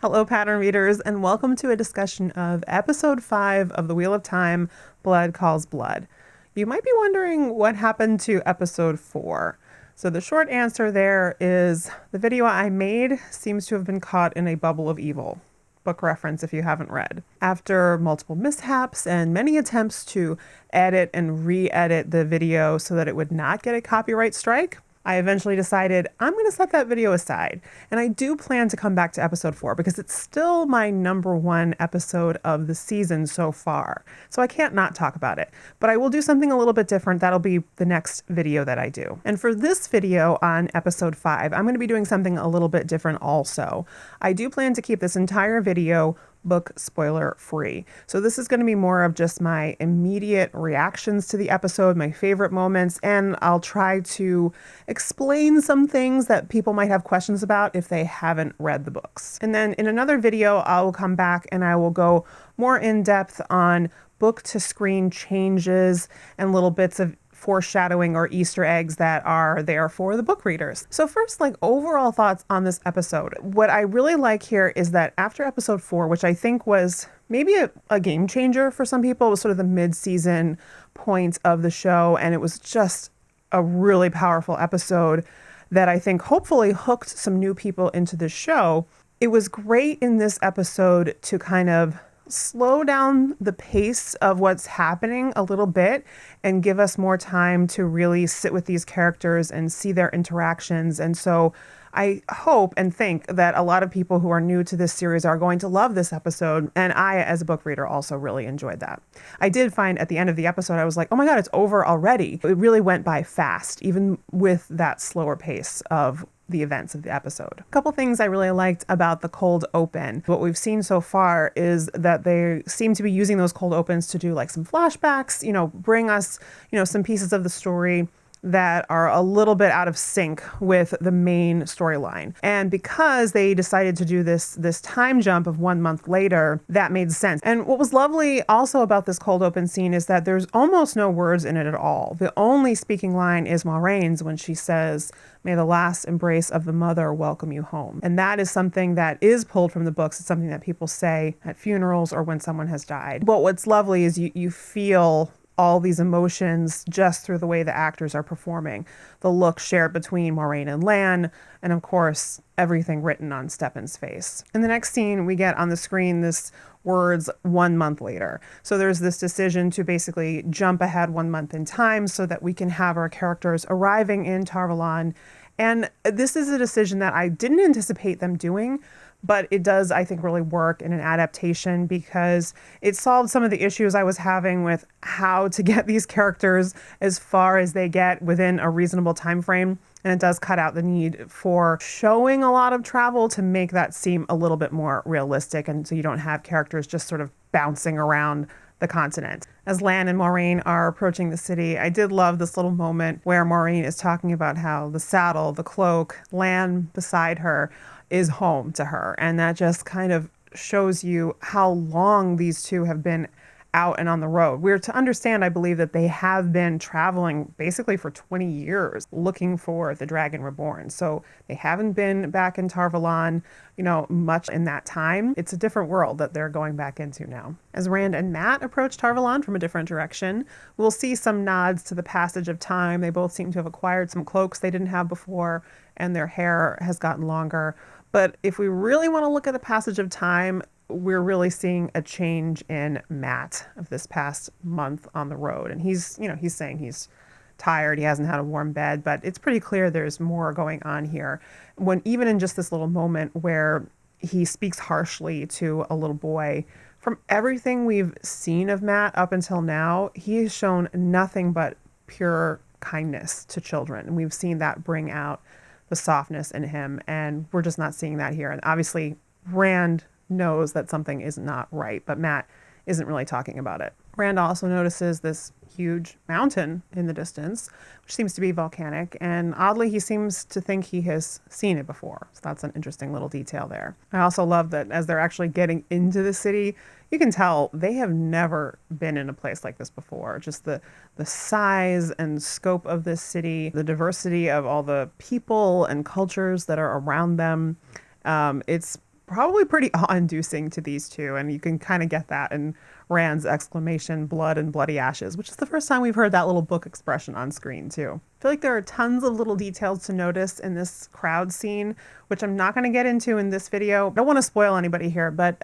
Hello, pattern readers, and welcome to a discussion of episode 5 of The Wheel of Time, Blood Calls Blood. You might be wondering what happened to episode 4. So the short answer there is the video I made seems to have been caught in a bubble of evil. Book reference if you haven't read. After multiple mishaps and many attempts to edit and re-edit the video so that it would not get a copyright strike, I eventually decided I'm going to set that video aside. And I do plan to come back to episode 4 because it's still my #1 episode of the season so far. So I can't not talk about it. But I will do something a little bit different. That'll be the next video that I do. And for this video on episode 5, I'm going to be doing something a little bit different also. I do plan to keep this entire video book spoiler free. So this is going to be more of just my immediate reactions to the episode, my favorite moments, and I'll try to explain some things that people might have questions about if they haven't read the books. And then in another video, I will come back and I will go more in depth on book to screen changes and little bits of foreshadowing or Easter eggs that are there for the book readers. So first, overall thoughts on this episode. What I really like here is that after episode 4, which I think was maybe a game changer for some people, it was sort of the mid-season point of the show, and it was just a really powerful episode that I think hopefully hooked some new people into the show. It was great in this episode to kind of slow down the pace of what's happening a little bit and give us more time to really sit with these characters and see their interactions. And so I hope and think that a lot of people who are new to this series are going to love this episode. And I, as a book reader, also really enjoyed that. I did find at the end of the episode, I was like, oh my God, it's over already. It really went by fast, even with that slower pace of the events of the episode. A couple things I really liked about the cold open. What we've seen so far is that they seem to be using those cold opens to do some flashbacks, bring us, some pieces of the story that are a little bit out of sync with the main storyline. And because they decided to do this time jump of 1 month later, that made sense. And what was lovely also about this cold open scene is that there's almost no words in it at all. The only speaking line is Moraine's when she says, "May the last embrace of the mother welcome you home." And that is something that is pulled from the books. It's something that people say at funerals or when someone has died. But what's lovely is you feel all these emotions just through the way the actors are performing. The look shared between Moraine and Lan, and of course, everything written on Stepin's face. In the next scene, we get on the screen this words 1 month later. So there's this decision to basically jump ahead 1 month in time so that we can have our characters arriving in Tar Valon. And this is a decision that I didn't anticipate them doing, but it does, I think, really work in an adaptation because it solved some of the issues I was having with how to get these characters as far as they get within a reasonable time frame. And it does cut out the need for showing a lot of travel to make that seem a little bit more realistic. And so you don't have characters just sort of bouncing around the continent. As Lan and Moraine are approaching the city, I did love this little moment where Moraine is talking about how the saddle, the cloak, Lan beside her is home to her. And that just kind of shows you how long these two have been out and on the road. We're to understand, I believe, that they have been traveling basically for 20 years looking for the Dragon Reborn. So they haven't been back in Tar Valon, much in that time. It's a different world that they're going back into now. As Rand and Mat approach Tar Valon from a different direction, we'll see some nods to the passage of time. They both seem to have acquired some cloaks they didn't have before, and their hair has gotten longer. But if we really want to look at the passage of time, we're really seeing a change in Mat of this past month on the road. And he's saying he's tired, he hasn't had a warm bed, but it's pretty clear there's more going on here. When even in just this little moment where he speaks harshly to a little boy, from everything we've seen of Mat up until now, he has shown nothing but pure kindness to children. And we've seen that bring out the softness in him, and we're just not seeing that here. And obviously Rand knows that something is not right, but Mat isn't really talking about it. Rand also notices this huge mountain in the distance, which seems to be volcanic, and oddly he seems to think he has seen it before. So that's an interesting little detail there. I also love that as they're actually getting into the city, you can tell they have never been in a place like this before. Just the size and scope of this city, the diversity of all the people and cultures that are around them. It's probably pretty awe-inducing to these two, and you can kind of get that in Rand's exclamation, blood and bloody ashes, which is the first time we've heard that little book expression on screen too. I feel like there are tons of little details to notice in this crowd scene, which I'm not going to get into in this video. I don't want to spoil anybody here, but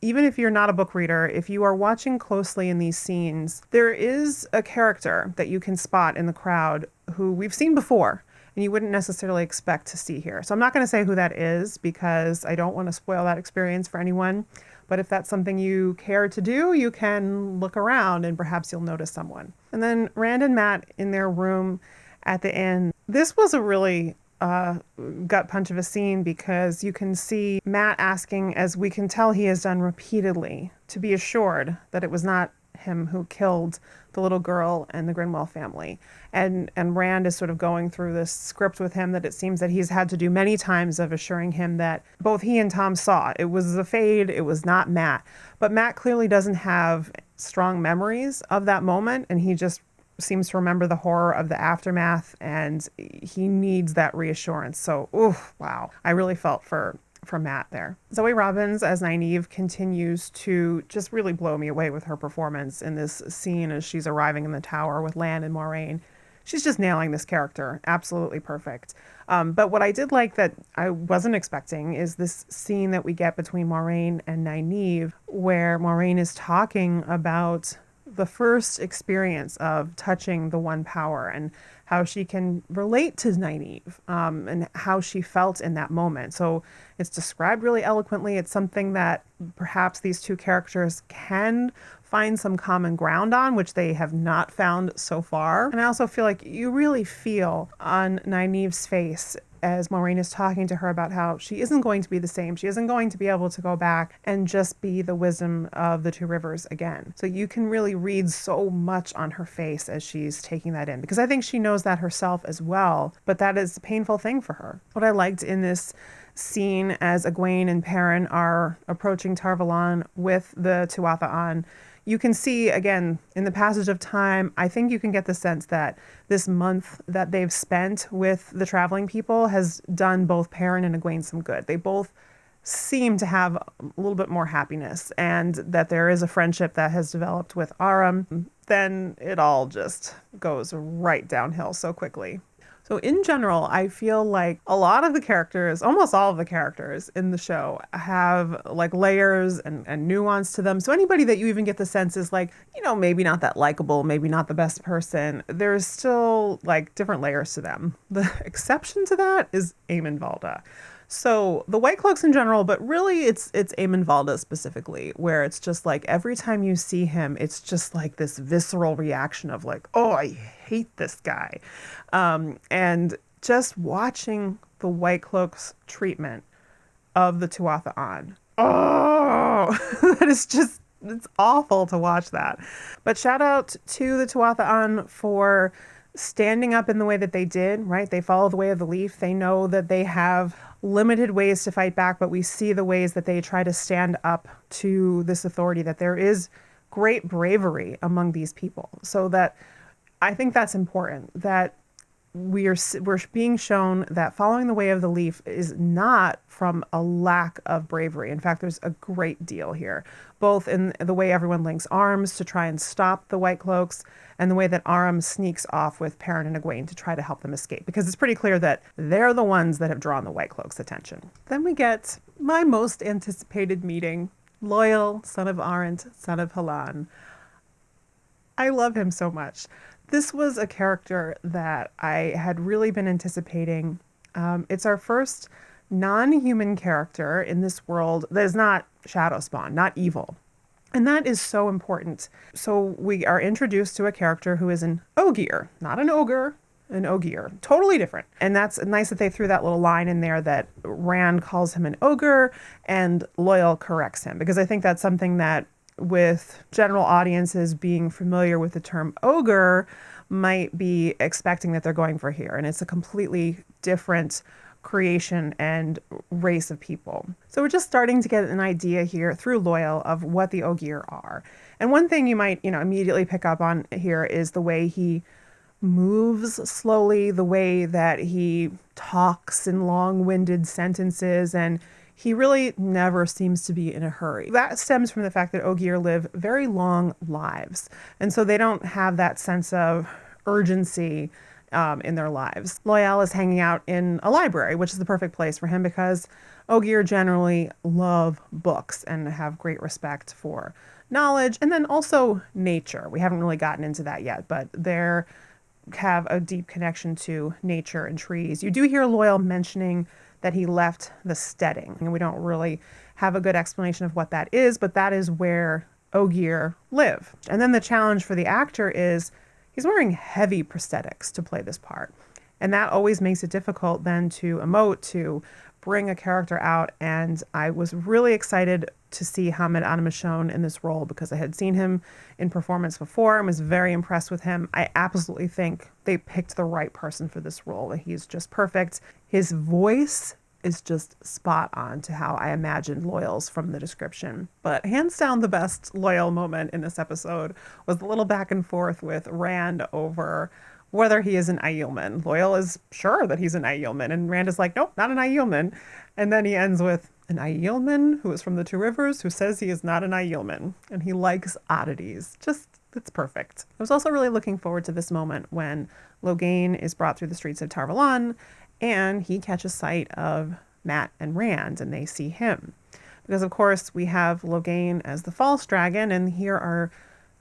even if you're not a book reader, if you are watching closely in these scenes, there is a character that you can spot in the crowd who we've seen before, and you wouldn't necessarily expect to see here. So I'm not going to say who that is because I don't want to spoil that experience for anyone. But if that's something you care to do, you can look around and perhaps you'll notice someone. And then Rand and Matt in their room at the inn. This was a really gut punch of a scene because you can see Matt asking, as we can tell he has done repeatedly, to be assured that it was not him who killed the little girl and the Grinwell family. And Rand is sort of going through this script with him that it seems that he's had to do many times of assuring him that both he and Tom saw it was a fade, it was not Matt. But Matt clearly doesn't have strong memories of that moment, and he just seems to remember the horror of the aftermath, and he needs that reassurance. So, oof, wow. I really felt for Matt there. Zoe Robbins as Nynaeve continues to just really blow me away with her performance in this scene as she's arriving in the tower with Lan and Moiraine. She's just nailing this character. Absolutely perfect. But what I did like that I wasn't expecting is this scene that we get between Moiraine and Nynaeve, where Moiraine is talking about the first experience of touching the One Power and how she can relate to Nynaeve and how she felt in that moment. So it's described really eloquently. It's something that perhaps these two characters can find some common ground on, which they have not found so far. And I also feel like you really feel on Nynaeve's face as Moiraine is talking to her about how she isn't going to be the same. She isn't going to be able to go back and just be the wisdom of the Two Rivers again. So you can really read so much on her face as she's taking that in, because I think she knows that herself as well, but that is a painful thing for her. What I liked in this scene as Egwene and Perrin are approaching Tar Valon with the Tuatha on, you can see, again, in the passage of time, I think you can get the sense that this month that they've spent with the traveling people has done both Perrin and Egwene some good. They both seem to have a little bit more happiness, and that there is a friendship that has developed with Aram. Then it all just goes right downhill so quickly. So in general, I feel like a lot of the characters, almost all of the characters in the show have like layers and nuance to them. So anybody that you even get the sense is like, you know, maybe not that likable, maybe not the best person, there's still like different layers to them. The exception to that is Eamon Valda. So the White Cloaks in general, but really it's Eamon Valda specifically, where it's just like every time you see him, it's just like this visceral reaction of like, oh, I hate this guy. And just watching the White Cloaks' treatment of the Tuatha on, oh, that is just, it's awful to watch that. But shout out to the Tuatha on for standing up in the way that they did, right? They follow the way of the leaf. They know that they have limited ways to fight back, but we see the ways that they try to stand up to this authority, that there is great bravery among these people. So that I think that's important, that we're being shown that following the way of the leaf is not from a lack of bravery. In fact, there's a great deal here, both in the way everyone links arms to try and stop the White Cloaks and the way that Aram sneaks off with Perrin and Egwene to try to help them escape, because it's pretty clear that they're the ones that have drawn the White Cloaks' attention. Then we get my most anticipated meeting, Loial, son of Arrant, son of Halan. I love him so much. This was a character that I had really been anticipating. It's our first non-human character in this world that is not Shadowspawn, not evil. And that is so important. So we are introduced to a character who is an Ogier, not an ogre, an Ogier. Totally different. And that's nice that they threw that little line in there that Rand calls him an ogre and Loial corrects him, because I think that's something that with general audiences being familiar with the term ogre might be expecting that they're going for here. And it's a completely different creation and race of people. So we're just starting to get an idea here through Loial of what the Ogier are. And one thing you might, immediately pick up on here is the way he moves slowly, the way that he talks in long-winded sentences, and he really never seems to be in a hurry. That stems from the fact that Ogier live very long lives. And so they don't have that sense of urgency in their lives. Loial is hanging out in a library, which is the perfect place for him because Ogier generally love books and have great respect for knowledge and then also nature. We haven't really gotten into that yet, but they're have a deep connection to nature and trees. You do hear Loial mentioning that he left the steading, and we don't really have a good explanation of what that is, but that is where Ogier live. And then the challenge for the actor is he's wearing heavy prosthetics to play this part. And that always makes it difficult then to emote, to bring a character out. And I was really excited to see Hammed Animashaun in this role because I had seen him in performance before and was very impressed with him. I absolutely think they picked the right person for this role. He's just perfect. His voice is just spot on to how I imagined Loial's from the description. But hands down, the best Loial moment in this episode was the little back and forth with Rand over whether he is an Aielman. Loial is sure that he's an Aielman, and Rand is like, nope, not an Aielman. And then he ends with an Aielman who is from the Two Rivers who says he is not an Aielman, and he likes oddities. Just, it's perfect. I was also really looking forward to this moment when Logain is brought through the streets of Tarvalon, and he catches sight of Mat and Rand, and they see him. Because, of course, we have Logain as the false dragon, and here are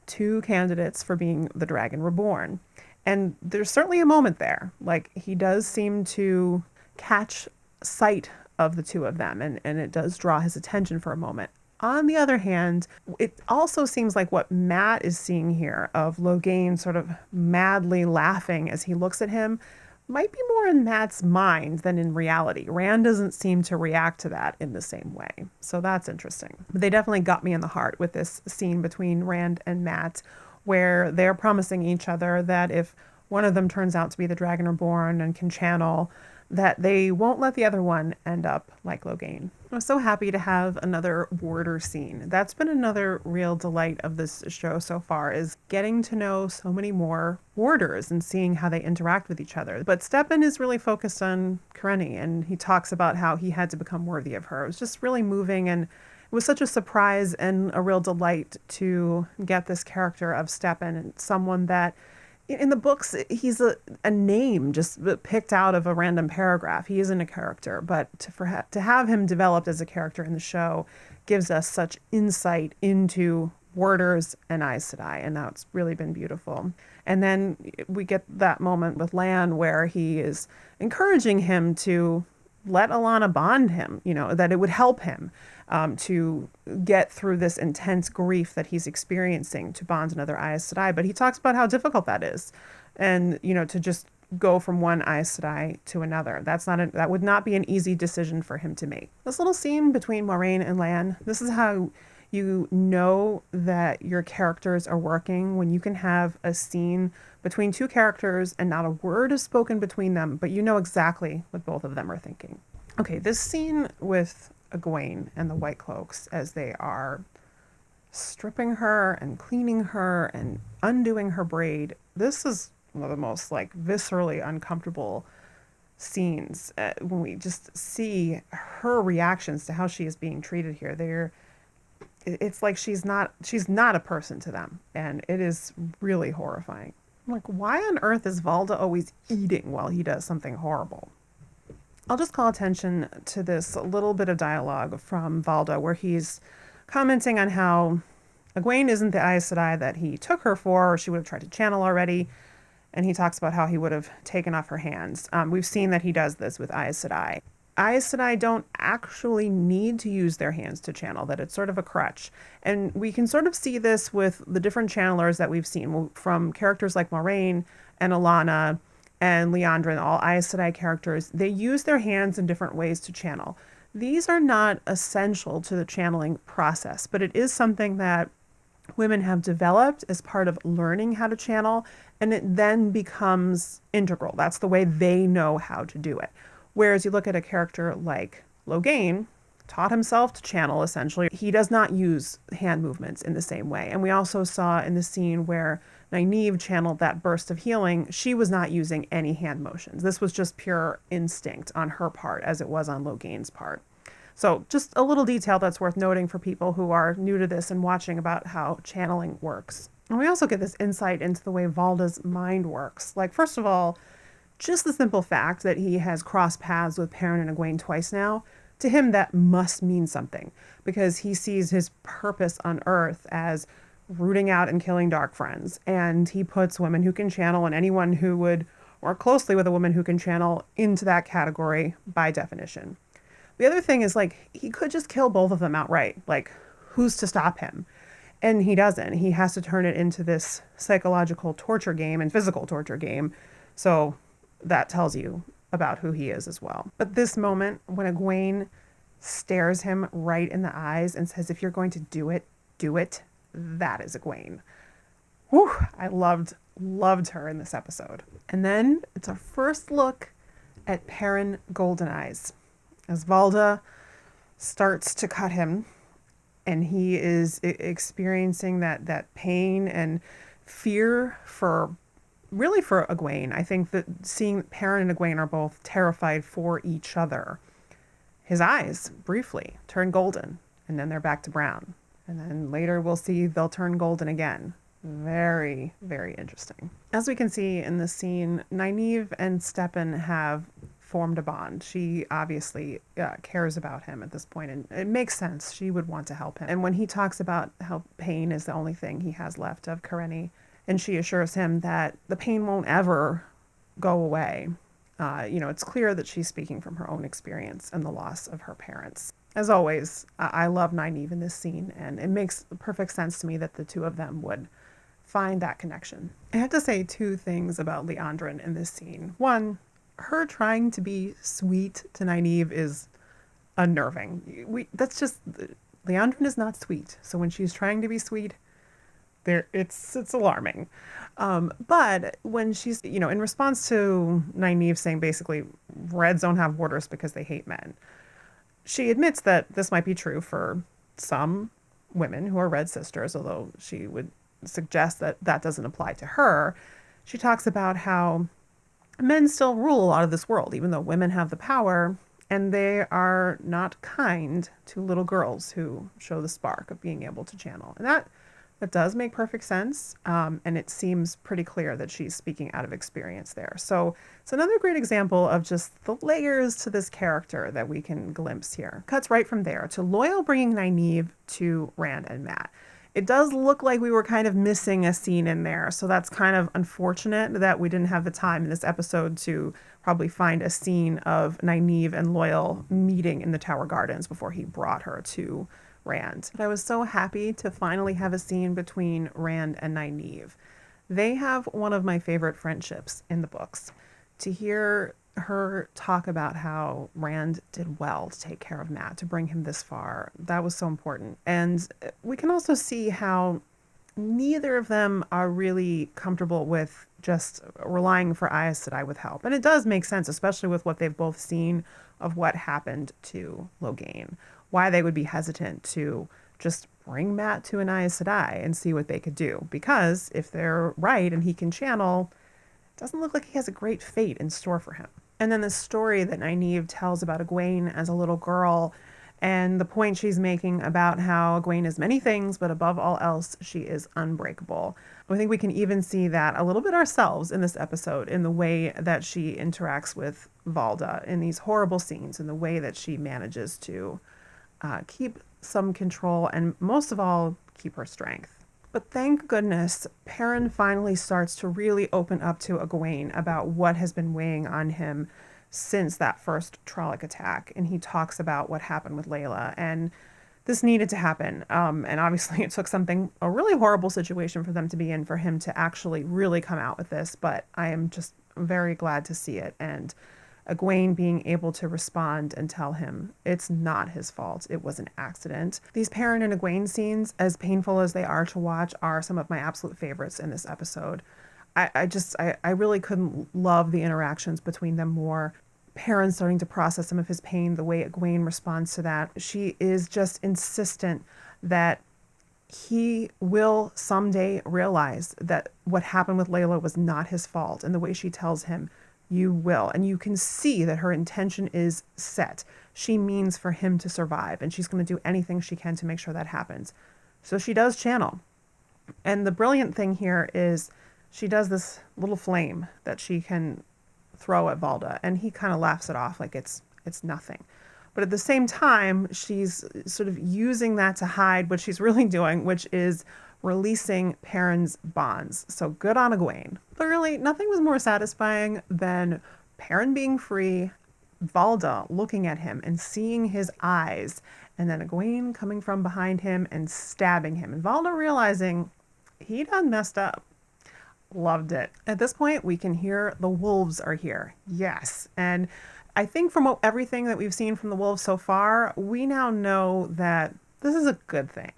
two candidates for being the dragon reborn. And there's certainly a moment there. Like, he does seem to catch sight of the two of them, and it does draw his attention for a moment. On the other hand, it also seems like what Mat is seeing here of Logain sort of madly laughing as he looks at him might be more in Mat's mind than in reality. Rand doesn't seem to react to that in the same way. So that's interesting. But they definitely got me in the heart with this scene between Rand and Mat, where they're promising each other that if one of them turns out to be the Dragon Reborn and can channel, that they won't let the other one end up like Logain. I was so happy to have another warder scene. That's been another real delight of this show so far, is getting to know so many more warders and seeing how they interact with each other. But Stepin is really focused on Karenni, and he talks about how he had to become worthy of her. It was just really moving, and it was such a surprise and a real delight to get this character of Stepin, and someone that in the books, he's a name just picked out of a random paragraph. He isn't a character, but to have him developed as a character in the show gives us such insight into warders and Aes Sedai, and that's really been beautiful. And then we get that moment with Lan where he is encouraging him to let Alana bond him, that it would help him to get through this intense grief that he's experiencing to bond another Aes Sedai. But he talks about how difficult that is. And, to just go from one Aes Sedai to another. That would not be an easy decision for him to make. This little scene between Moiraine and Lan, this is how you know that your characters are working, when you can have a scene between two characters and not a word is spoken between them, but you know exactly what both of them are thinking. Okay, this scene with Egwene and the White Cloaks as they are stripping her and cleaning her and undoing her braid, this is one of the most viscerally uncomfortable scenes when we just see her reactions to how she is being treated here. It's like she's not a person to them, and it is really horrifying. Why on earth is Valda always eating while he does something horrible? I'll just call attention to this little bit of dialogue from Valda where he's commenting on how Egwene isn't the Aes Sedai that he took her for, or she would have tried to channel already. And he talks about how he would have taken off her hands. We've seen that he does this with Aes Sedai. Aes Sedai don't actually need to use their hands to channel, that it's sort of a crutch. And we can sort of see this with the different channelers that we've seen, from characters like Moiraine and Alana and Leandren, all Aes Sedai characters. They use their hands in different ways to channel. These are not essential to the channeling process, but it is something that women have developed as part of learning how to channel, and it then becomes integral. That's the way they know how to do it. Whereas you look at a character like Logain, taught himself to channel essentially. He does not use hand movements in the same way. And we also saw in the scene where Nynaeve channeled that burst of healing, she was not using any hand motions. This was just pure instinct on her part as it was on Logain's part. So just a little detail that's worth noting for people who are new to this and watching about how channeling works. And we also get this insight into the way Valda's mind works. Like, first of all, just the simple fact that he has crossed paths with Perrin and Egwene twice now, to him that must mean something, because he sees his purpose on Earth as rooting out and killing dark friends, and he puts women who can channel and anyone who would work closely with a woman who can channel into that category by definition. The other thing is, like, he could just kill both of them outright. Like, who's to stop him? And he doesn't. He has to turn it into this psychological torture game and physical torture game. So that tells you about who he is as well. But this moment when Egwene stares him right in the eyes and says, if you're going to do it, do it. That is Egwene. Whew, I loved her in this episode. And then it's our first look at Perrin Golden Eyes as Valda starts to cut him, and he is experiencing that pain and fear for Egwene. I think that seeing Perrin and Egwene are both terrified for each other. His eyes briefly turn golden, and then they're back to brown. And then later we'll see they'll turn golden again. Very, very interesting. As we can see in this scene, Nynaeve and Stepin have formed a bond. She obviously cares about him at this point, and it makes sense. She would want to help him. And when he talks about how pain is the only thing he has left of Karenni, and she assures him that the pain won't ever go away, it's clear that she's speaking from her own experience and the loss of her parents. As always, I love Nynaeve in this scene, and it makes perfect sense to me that the two of them would find that connection. I have to say two things about Leandren in this scene. One, her trying to be sweet to Nynaeve is unnerving. Leandren is not sweet, so when she's trying to be sweet, it's alarming. But when she's, in response to Nynaeve saying basically Reds don't have borders because they hate men, she admits that this might be true for some women who are Red sisters, although she would suggest that that doesn't apply to her. She talks about how men still rule a lot of this world, even though women have the power, and they are not kind to little girls who show the spark of being able to channel. And that does make perfect sense, and it seems pretty clear that she's speaking out of experience there. So it's another great example of just the layers to this character that we can glimpse here. Cuts right from there to Loial bringing Nynaeve to Rand and Mat. It does look like we were kind of missing a scene in there, so that's kind of unfortunate that we didn't have the time in this episode to probably find a scene of Nynaeve and Loial meeting in the Tower Gardens before he brought her to Rand. But I was so happy to finally have a scene between Rand and Nynaeve. They have one of my favorite friendships in the books. To hear her talk about how Rand did well to take care of Mat, to bring him this far, that was so important. And we can also see how neither of them are really comfortable with just relying for Aes Sedai with help. And it does make sense, especially with what they've both seen of what happened to Logain, why they would be hesitant to just bring Mat to an Aes Sedai and see what they could do. Because if they're right and he can channel, it doesn't look like he has a great fate in store for him. And then the story that Nynaeve tells about Egwene as a little girl, and the point she's making about how Egwene is many things, but above all else, she is unbreakable. I think we can even see that a little bit ourselves in this episode, in the way that she interacts with Valda in these horrible scenes, in the way that she manages to keep some control, and most of all, keep her strength. But thank goodness, Perrin finally starts to really open up to Egwene about what has been weighing on him since that first Trolloc attack. And he talks about what happened with Layla, and this needed to happen. And obviously it took a really horrible situation for them to be in, for him to actually really come out with this. But I am just very glad to see it. And Egwene being able to respond and tell him it's not his fault, it was an accident. These Perrin and Egwene scenes, as painful as they are to watch, are some of my absolute favorites in this episode. I really couldn't love the interactions between them more. Perrin starting to process some of his pain, the way Egwene responds to that. She is just insistent that he will someday realize that what happened with Layla was not his fault, and the way she tells him, You will. And you can see that her intention is set. She means for him to survive, and she's going to do anything she can to make sure that happens. So she does channel. And the brilliant thing here is she does this little flame that she can throw at Valda, and he kind of laughs it off like it's nothing. But at the same time, she's sort of using that to hide what she's really doing, which is releasing Perrin's bonds. So good on Egwene. But really, nothing was more satisfying than Perrin being free, Valda looking at him and seeing his eyes, and then Egwene coming from behind him and stabbing him, and Valda realizing he done messed up. Loved it. At this point, we can hear the wolves are here. Yes. And I think from everything that we've seen from the wolves so far, we now know that this is a good thing.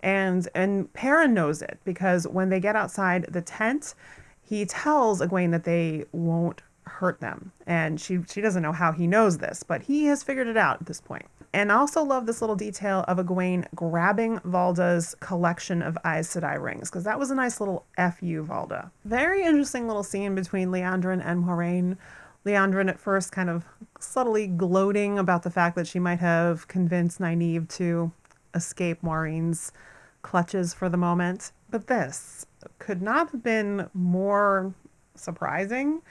And Perrin knows it, because when they get outside the tent, he tells Egwene that they won't hurt them. And she doesn't know how he knows this, but he has figured it out at this point. And I also love this little detail of Egwene grabbing Valda's collection of Aes Sedai rings, because that was a nice little F.U. Valda. Very interesting little scene between Leandren and Moiraine. Leandren at first kind of subtly gloating about the fact that she might have convinced Nynaeve to escape Moiraine's clutches for the moment. But this could not have been more surprising.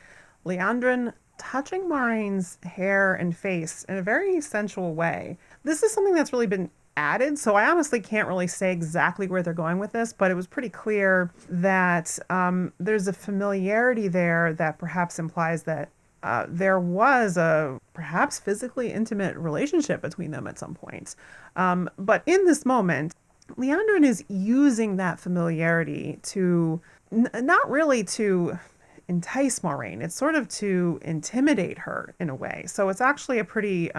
Leandren touching Moiraine's hair and face in a very sensual way. This is something that's really been added, so I honestly can't really say exactly where they're going with this, but it was pretty clear that there's a familiarity there that perhaps implies that there was a perhaps physically intimate relationship between them at some point. But in this moment, Leandren is using that familiarity to not really to entice Moiraine. It's sort of to intimidate her in a way. So it's actually a pretty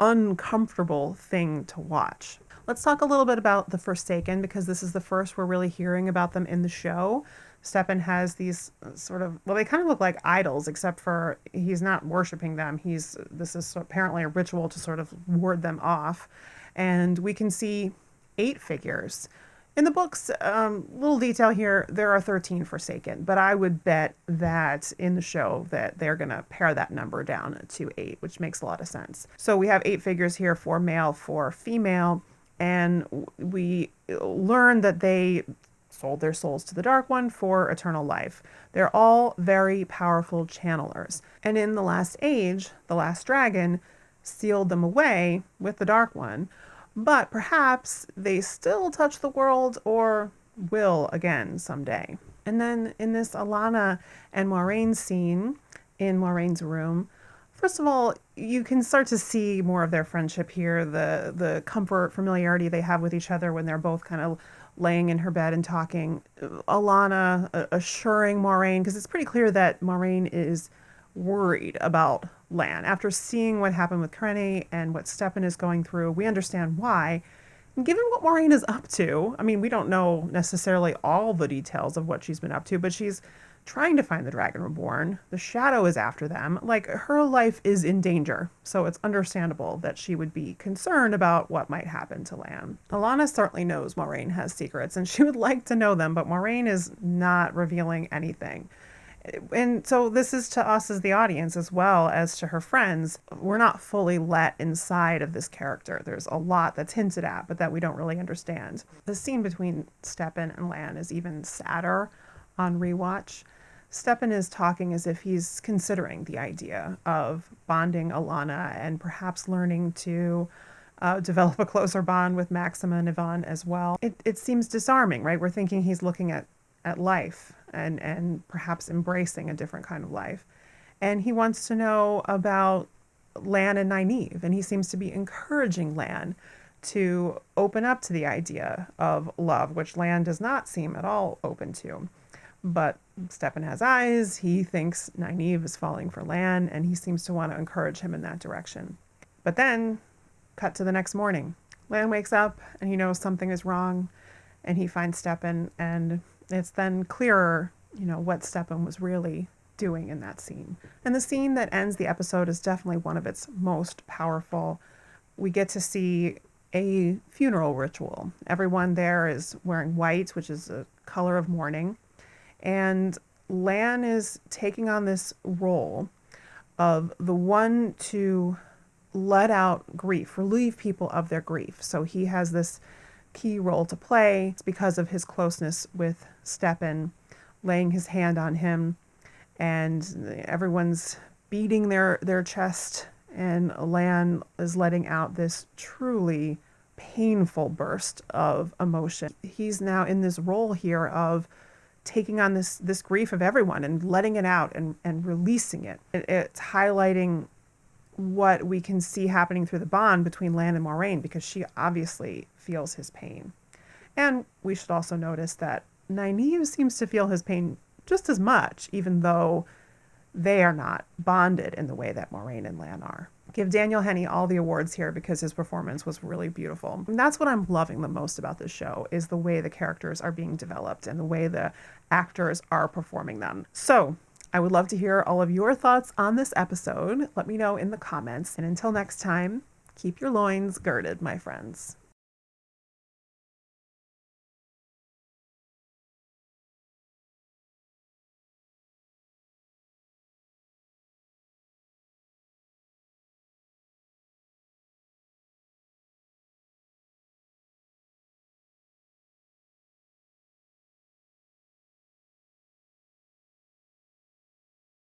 uncomfortable thing to watch. Let's talk a little bit about the Forsaken, because this is the first we're really hearing about them in the show. Stepin has these sort of, well, they kind of look like idols, except for he's not worshiping them. This is apparently a ritual to sort of ward them off. And we can see 8 figures. In the books, little detail here, there are 13 Forsaken, but I would bet that in the show that they're going to pare that number down to 8, which makes a lot of sense. So we have 8 figures here, 4 male, 4 female, and we learn that they sold their souls to the Dark One for eternal life. They're all very powerful channelers. And in the Last Age, the last dragon sealed them away with the Dark One, but perhaps they still touch the world or will again someday. And then in this Alanna and Moiraine scene in Moiraine's room, first of all, you can start to see more of their friendship here, the comfort, familiarity they have with each other when they're both kind of laying in her bed and talking. Alanna assuring Moiraine, because it's pretty clear that Moiraine is worried about Lan. After seeing what happened with Henney and what Stepin is going through, we understand why. And given what Moiraine is up to, I mean, we don't know necessarily all the details of what she's been up to, but she's trying to find the Dragon Reborn. The Shadow is after them. Like, her life is in danger, so it's understandable that she would be concerned about what might happen to Lan. Alanna certainly knows Moiraine has secrets, and she would like to know them, but Moiraine is not revealing anything. And so this is to us as the audience as well as to her friends. We're not fully let inside of this character. There's a lot that's hinted at, but that we don't really understand. The scene between Stepin and Lan is even sadder on rewatch. Stepin is talking as if he's considering the idea of bonding Alanna and perhaps learning to develop a closer bond with Maxima and Yvonne as well. It seems disarming, right? We're thinking he's looking at life and perhaps embracing a different kind of life. And he wants to know about Lan and Nynaeve, and he seems to be encouraging Lan to open up to the idea of love, which Lan does not seem at all open to. But Stepin has eyes. He thinks Nynaeve is falling for Lan, and he seems to want to encourage him in that direction. But then, cut to the next morning. Lan wakes up, and he knows something is wrong, and he finds Stepin, and it's then clearer, what Stepin was really doing in that scene. And the scene that ends the episode is definitely one of its most powerful. We get to see a funeral ritual. Everyone there is wearing white, which is a color of mourning. And Lan is taking on this role of the one to let out grief, relieve people of their grief. So he has this key role to play. It's because of his closeness with Stepin, laying his hand on him, and everyone's beating their chest, and Lan is letting out this truly painful burst of emotion. He's now in this role here of taking on this grief of everyone and letting it out and releasing it. It's highlighting what we can see happening through the bond between Lan and Moiraine, because she obviously feels his pain. And we should also notice that Nynaeve seems to feel his pain just as much, even though they are not bonded in the way that Moiraine and Lan are. Give Daniel Henney all the awards here because his performance was really beautiful. And that's what I'm loving the most about this show, is the way the characters are being developed and the way the actors are performing them. So I would love to hear all of your thoughts on this episode. Let me know in the comments. And until next time, keep your loins girded, my friends.